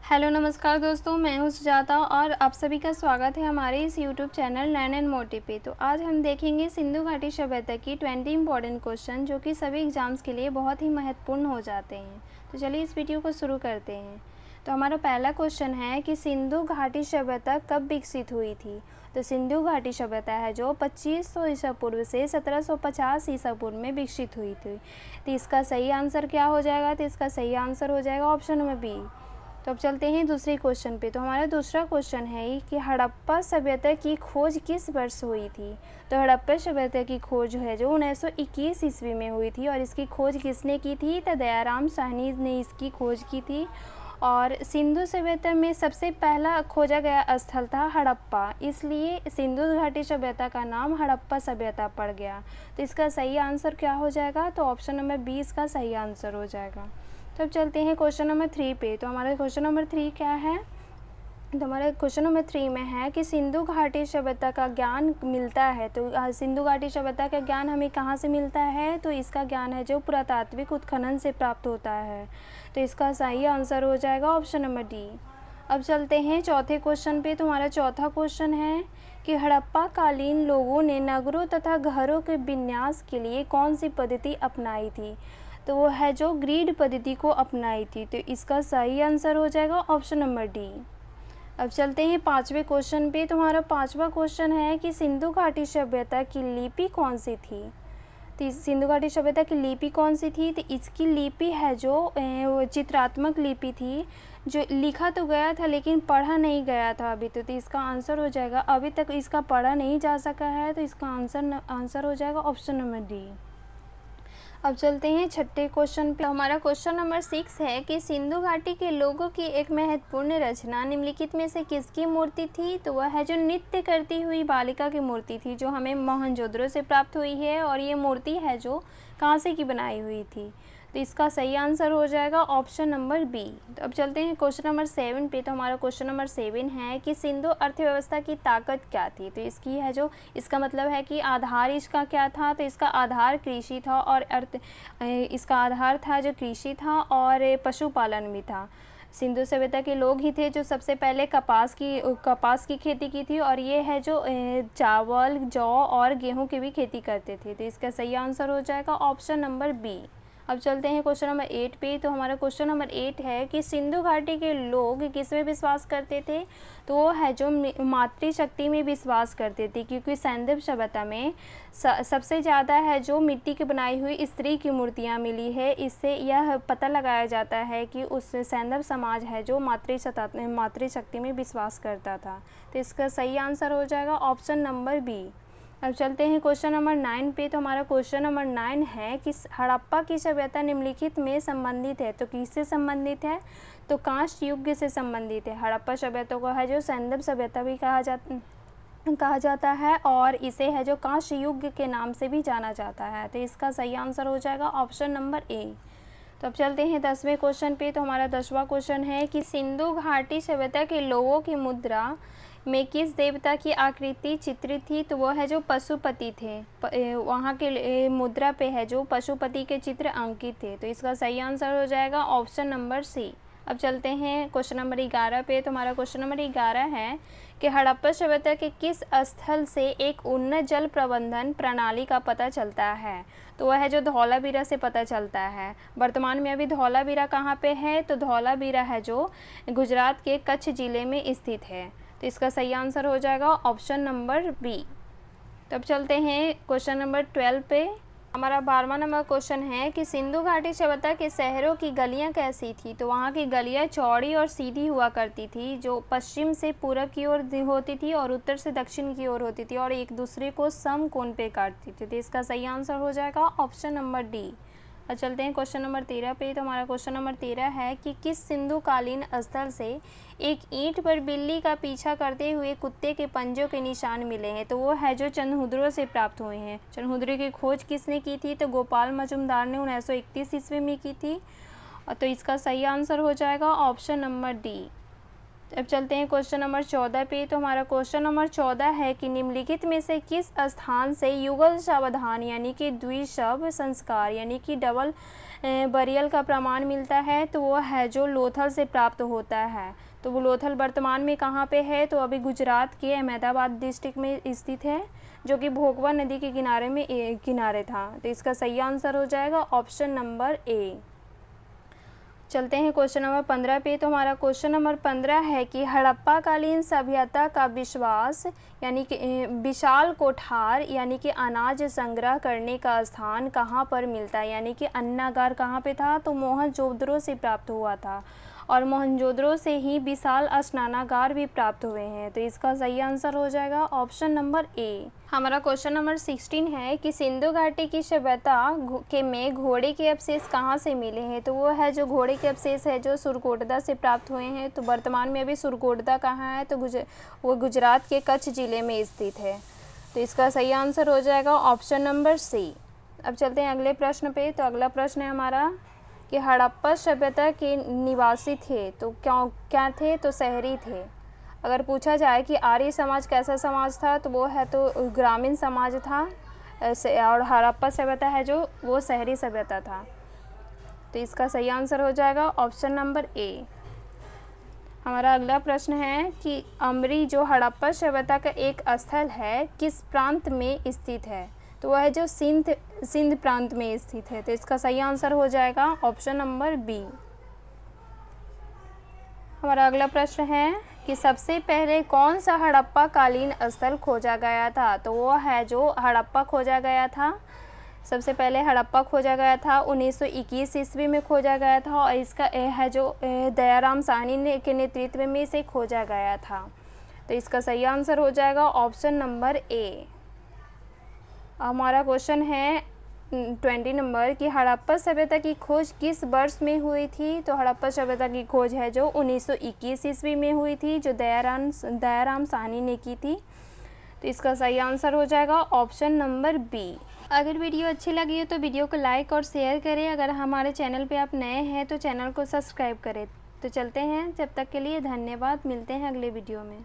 Hello नमस्कार दोस्तों, मैं हूं सुजाता और आप सभी का स्वागत है हमारे इस YouTube channel learn and motive पे। तो आज हम देखेंगे सिंधु घाटी सभ्यता की 20 इंपॉर्टेंट क्वेश्चन जो कि सभी एग्जाम्स के लिए बहुत ही महत्वपूर्ण हो जाते हैं। तो चलिए इस वीडियो को शुरू करते हैं। तो हमारा पहला क्वेश्चन है कि सिंधु घाटी सभ्यता कब विकसित हुई थी। तो सिंधु घाटी सभ्यता है जो 2500 ईसा पूर्व से 1750 ईसा पूर्व में विकसित हुई थी। तो इसका सही आंसर क्या हो जाएगा? तो इसका सही आंसर हो जाएगा ऑप्शन नंबर बी। तो अब चलते हैं दूसरे क्वेश्चन पे। तो हमारा दूसरा क्वेश्चन है कि हड़प्पा सभ्यता की खोज किस वर्ष हुई थी। तो हड़प्पा सभ्यता की खोज है जो 1921 ईस्वी में हुई थी और इसकी खोज किसने की थी? तो दयाराम साहनी ने इसकी खोज की थी। और सिंधु सभ्यता में सबसे पहला खोजा गया स्थल था हड़प्पा, इसलिए सिंधु घाटी सभ्यता का नाम हड़प्पा सभ्यता पड़ गया। तो इसका सही आंसर क्या हो जाएगा? तो ऑप्शन नंबर बी इसका सही आंसर हो जाएगा। तो अब चलते हैं क्वेश्चन नंबर 3 पे। तो हमारा क्वेश्चन नंबर 3 क्या है? तो हमारे क्वेश्चन नंबर 3 में है कि सिंधु घाटी सभ्यता का ज्ञान मिलता है। तो सिंधु घाटी सभ्यता का ज्ञान हमें कहाँ से मिलता है? तो इसका ज्ञान है जो पुरातात्विक उत्खनन से प्राप्त होता है। तो इसका सही आंसर हो जाएगा ऑप्शन नंबर डी। अब चलते हैं चौथे क्वेश्चन पे। तो हमारा चौथा क्वेश्चन है कि हड़प्पा कालीन लोगों ने नगरों तथा घरों के विन्यास के लिए कौन सी पद्धति अपनाई थी? तो वो है जो ग्रिड पद्धति को अपनाई थी। तो इसका सही आंसर हो जाएगा ऑप्शन नंबर डी। अब चलते हैं पांचवें क्वेश्चन पे। तो हमारा पांचवा क्वेश्चन है कि सिंधु घाटी सभ्यता की लिपि कौन सी थी। तो सिंधु घाटी सभ्यता की लिपि कौन सी थी? तो इसकी लिपि है जो चित्रात्मक लिपि थी, जो लिखा तो गया था लेकिन पढ़ा नहीं गया था अभी। तो इसका आंसर हो जाएगा, अभी तक इसका पढ़ा नहीं जा सका है, तो इसका आंसर हो जाएगा ऑप्शन नंबर डी। अब चलते हैं छठे क्वेश्चन पे। हमारा क्वेश्चन नंबर 6 है कि सिंधु घाटी के लोगों की एक महत्वपूर्ण रचना निम्नलिखित में से किसकी मूर्ति थी? तो वह है जो नृत्य करती हुई बालिका की मूर्ति थी, जो हमें मोहनजोदड़ो से प्राप्त हुई है। और ये मूर्ति है जो कांसे की बनाई हुई थी। तो इसका सही आंसर हो जाएगा ऑप्शन नंबर बी। तो अब चलते हैं क्वेश्चन नंबर 7 पे। तो हमारा क्वेश्चन नंबर 7 है कि सिंधु अर्थव्यवस्था की ताकत क्या थी। तो इसकी है जो इसका मतलब है कि आधार इसका क्या था। तो इसका आधार कृषि था और इसका आधार था जो कृषि था और पशुपालन भी था। सिंधु सभ्यता के लोग ही थे जो सबसे पहले कपास की खेती की थी और ये है जो चावल, जौ और गेहूं की भी खेती करते थे। तो इसका सही आंसर हो जाएगा ऑप्शन नंबर बी। अब चलते हैं क्वेश्चन नंबर 8 पे। तो हमारा क्वेश्चन नंबर 8 है कि सिंधु घाटी के लोग किसमें विश्वास करते थे। तो वो है जो मातृशक्ति में विश्वास करते थे, क्योंकि सैंधव सभ्यता में सबसे ज़्यादा है जो मिट्टी की बनाई हुई स्त्री की मूर्तियाँ मिली है। इससे यह पता लगाया जाता है कि उस सैंधव समाज है जो मातृशक्ति में विश्वास करता था। तो इसका सही आंसर हो जाएगा ऑप्शन नंबर बी। अब चलते हैं क्वेश्चन नंबर 9 पे। तो हमारा क्वेश्चन नंबर 9 है कि हड़प्पा की सभ्यता निम्नलिखित में संबंधित है। तो किससे संबंधित है? तो कांस्य युग से संबंधित है। हड़प्पा सभ्यता को है जो सैंधव सभ्यता भी कहा जाता है और इसे है जो कांस्य युग के नाम से भी जाना जाता है। तो इसका सही आंसर हो जाएगा ऑप्शन नंबर ए। तो अब चलते हैं 10वें क्वेश्चन पे। तो हमारा 10वां क्वेश्चन है कि सिंधु घाटी सभ्यता के लोगों की मुद्रा में किस देवता की आकृति चित्रित थी। तो वह है जो पशुपति थे। वहाँ के मुद्रा पे है जो पशुपति के चित्र अंकित थे। तो इसका सही आंसर हो जाएगा ऑप्शन नंबर सी। अब चलते हैं क्वेश्चन नंबर 11 पे। तो हमारा क्वेश्चन नंबर 11 है कि हड़प्पा सभ्यता के किस स्थल से एक उन्नत जल प्रबंधन प्रणाली का पता चलता है। तो वह है जो धौलावीरा से पता चलता है। वर्तमान में अभी धौलावीरा कहाँ पे है? तो धौलावीरा है जो गुजरात के कच्छ जिले में स्थित है। तो इसका सही आंसर हो जाएगा ऑप्शन नंबर बी। तब चलते हैं क्वेश्चन नंबर 12 पे। हमारा 12वां नंबर क्वेश्चन है कि सिंधु घाटी सभ्यता के शहरों की गलियां कैसी थी। तो वहाँ की गलियां चौड़ी और सीधी हुआ करती थी, जो पश्चिम से पूरब की ओर होती थी और उत्तर से दक्षिण की ओर होती थी और एक दूसरे को समकोण पे काटती थी। तो इसका सही आंसर हो जाएगा ऑप्शन नंबर डी। और चलते हैं क्वेश्चन नंबर 13 पे। तो हमारा क्वेश्चन नंबर 13 है कि किस सिंधु कालीन स्थल से एक ईंट पर बिल्ली का पीछा करते हुए कुत्ते के पंजों के निशान मिले हैं। तो वो है जो चंद्रहुदरो से प्राप्त हुए हैं। चंद्रहुदरो की खोज किसने की थी? तो गोपाल मजुमदार ने 1931 ईस्वी में की थी। तो इसका सही आंसर हो जाएगा ऑप्शन नंबर डी। अब चलते हैं क्वेश्चन नंबर 14 पे। तो हमारा क्वेश्चन नंबर 14 है कि निम्नलिखित में से किस स्थान से युगल सावधान यानी कि द्विशव संस्कार यानी कि डबल बरियल का प्रमाण मिलता है। तो वो है जो लोथल से प्राप्त होता है। तो वो लोथल वर्तमान में कहाँ पे है? तो अभी गुजरात के अहमदाबाद डिस्ट्रिक्ट में स्थित है, जो कि भोगवा नदी के किनारे था। तो इसका सही आंसर हो जाएगा ऑप्शन नंबर ए। चलते हैं क्वेश्चन नंबर 15 पे। तो हमारा क्वेश्चन नंबर 15 है कि हड़प्पा कालीन सभ्यता का विश्वास यानी कि विशाल कोठार यानी कि अनाज संग्रह करने का स्थान कहाँ पर मिलता है, यानी कि अन्नागार कहाँ पे था? तो मोहनजोदड़ो से प्राप्त हुआ था, और मोहनजोदड़ो से ही विशाल स्नानागार भी प्राप्त हुए हैं। तो इसका सही आंसर हो जाएगा ऑप्शन नंबर ए। हमारा क्वेश्चन नंबर 16 है कि सिंधु घाटी की सभ्यता में घोड़े के अवशेष कहाँ से मिले हैं? तो वो है जो घोड़े के अवशेष है जो सुरकोटदा से प्राप्त हुए हैं। तो वर्तमान में अभी सुरकोटदा कहाँ है? तो वो गुजरात के कच्छ जिले में स्थित है। तो इसका सही आंसर हो जाएगा ऑप्शन नंबर सी। अब चलते हैं अगले प्रश्न पे। तो अगला प्रश्न है हमारा कि हड़प्पा सभ्यता के निवासी थे तो क्या थे? तो शहरी थे। अगर पूछा जाए कि आर्य समाज कैसा समाज था, तो वो है तो ग्रामीण समाज था, और हड़प्पा सभ्यता है जो वो शहरी सभ्यता था। तो इसका सही आंसर हो जाएगा ऑप्शन नंबर ए। हमारा अगला प्रश्न है कि अमरी जो हड़प्पा सभ्यता का एक स्थल है किस प्रांत में स्थित है? तो वह है जो सिंध प्रांत में स्थित है। तो इसका सही आंसर हो जाएगा ऑप्शन नंबर बी। हमारा अगला प्रश्न है कि सबसे पहले कौन सा हड़प्पा कालीन स्थल खोजा गया था? तो वो है जो हड़प्पा खोजा गया था, सबसे पहले हड़प्पा खोजा गया था 1921 ईस्वी में खोजा गया था, और इसका है जो दयाराम साहनी के नेतृत्व में इसे खोजा गया था। तो इसका सही आंसर हो जाएगा ऑप्शन नंबर ए। हमारा क्वेश्चन है 20 नंबर की हड़प्पा सभ्यता की खोज किस वर्ष में हुई थी? तो हड़प्पा सभ्यता की खोज है जो 1921 ईस्वी में हुई थी, जो दयाराम साहनी ने की थी। तो इसका सही आंसर हो जाएगा ऑप्शन नंबर बी। अगर वीडियो अच्छी लगी हो तो वीडियो को लाइक और शेयर करें। अगर हमारे चैनल पे आप नए हैं तो चैनल को सब्सक्राइब करें। तो चलते हैं, जब तक के लिए धन्यवाद। मिलते हैं अगले वीडियो में।